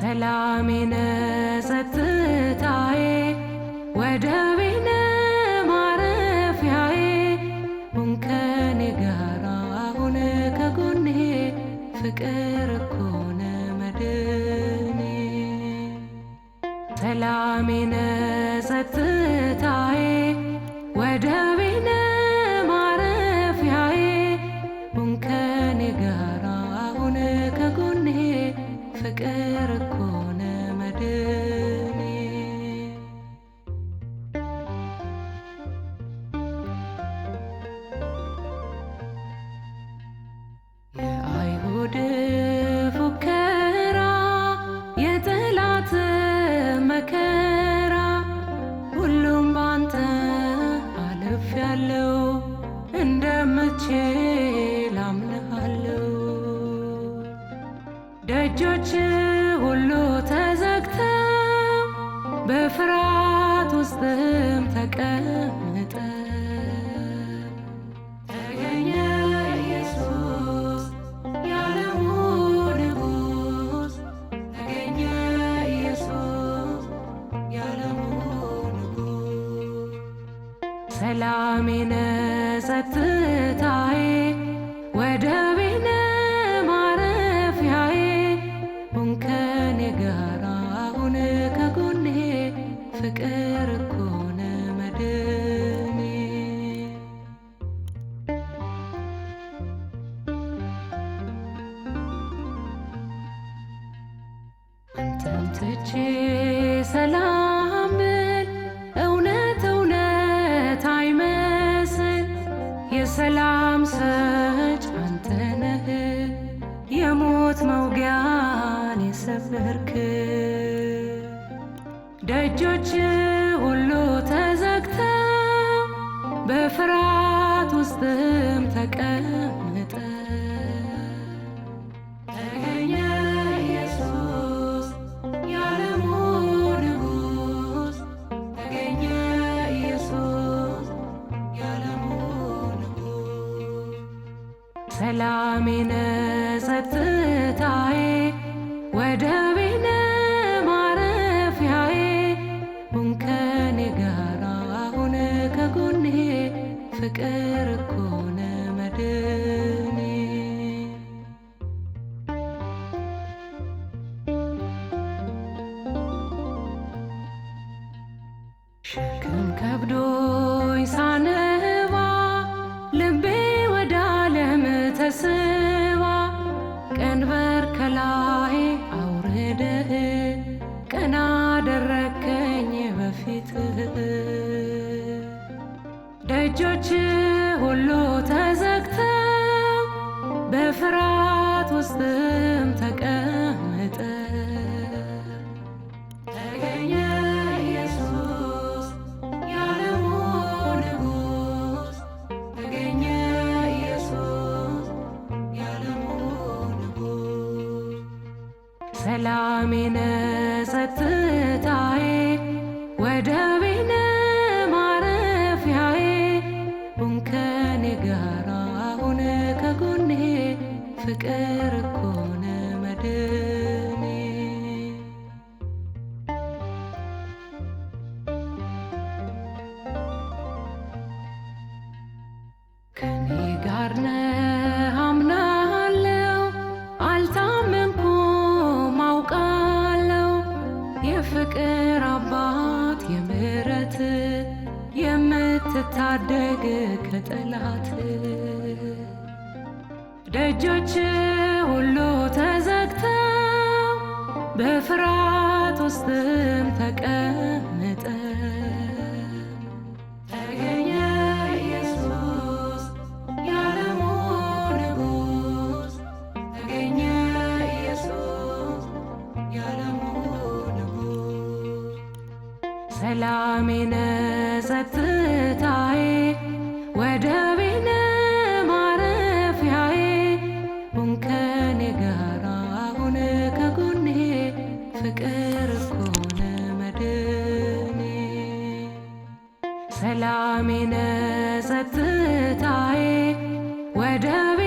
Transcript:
ሰላሜነ ጸጥታዬ ወደቤነ ማረፊያዬ ሁን ከኔ ጋራ ሁን ከጎኔ ፍቅር እኮ ነው መድኔ። ሰላሜነ ጸጥታዬ ወደቤነ ማረፊያዬ ሁን ከኔ ጋራ ሁን ከጎኔ ፍቅር እኮ ነው መድኔ። የአይሁድ ፉከራ የጠላት መከራ ሁሉም ባንተ አልፌያለሁ እንደምትችል አምንሃለሁ። ደጆች ሁሉ ተዘግተው በፍርሃት ውስጥም ተቀምጠ ተገኘ ኢየሱስ የዓለሙ ንጉሥ ተገኘ ኢየሱስ የዓለሙ ንጉሥ። ሰላሜነ ጸጥታዬ ወደቤነ ማረፊያዬ ሁን ከኔ ጋራ ሁን ከጎኔ ፍቅር እኮ ነው መድኔ። አንተን ትቼ ሰላም ብል እውነት እውነት አይመስል የሰላም ሰጭ አንተ ነህ የሞት መውጊያን የሰበርክ። ደጆች ሁሉ ተዘግተው በፍርሃት ውስጥም ተቀምጠ ተገኘ ኢየሱስ የዓለሙ ንጉሥ ተገኘ ኢየሱስ የዓለሙ ንጉሥ። ሰላሜነ ጸጥታዬ ወደቤነ ማረፊያዬ ሁን ከኔ ጋራ ሁን ከጎኔ ፍቅር እኮ ነው መድኔ። ሸክም ከብዶኝ ሳነባ ልቤ ወደ ዓለም ተስባ ቀንበር ከላይ አውርደህ ቀና አደረከኝ በፊትህ። ደጆች ሁሉ ተዘግተው በፍርሃት ውስጥም ተቀምጠ ተገኘ ኢየሱስ የዓለሙ ንጉሥ ተገኘ ኢየሱስ የዓለሙ ንጉሥ። ሰላሜነ ጸጥታዬ ወደቤነ ማረፊያዬ ሁን ከኔ ጋራ ሁን ከጎኔ ፍቅር እኮ ነው መድኔ። ከኔ ጋር ነህ አምናለሁ አልታመንኩም አውቃለሁ የፍቅር አባት የምህረት የምትታደግ ከጠላት። ደጆች ሁሉ ተዘግተው በፍርሃት ውስጥም ተቀምጠ ተገኘ ኢየሱስ የዓለሙ ንጉሥ ተገኘ ኢየሱስ የዓለሙ ንጉሥ። ሰላሜነ ጸጥታዬ ወደቤነ ማረፊያዬ ሁን ከኔ ጋራ ሁን ከጎኔ ፍቅር እኮ ነው መድኔ። ሰላሜነ ጸጥታዬ ወደቤነ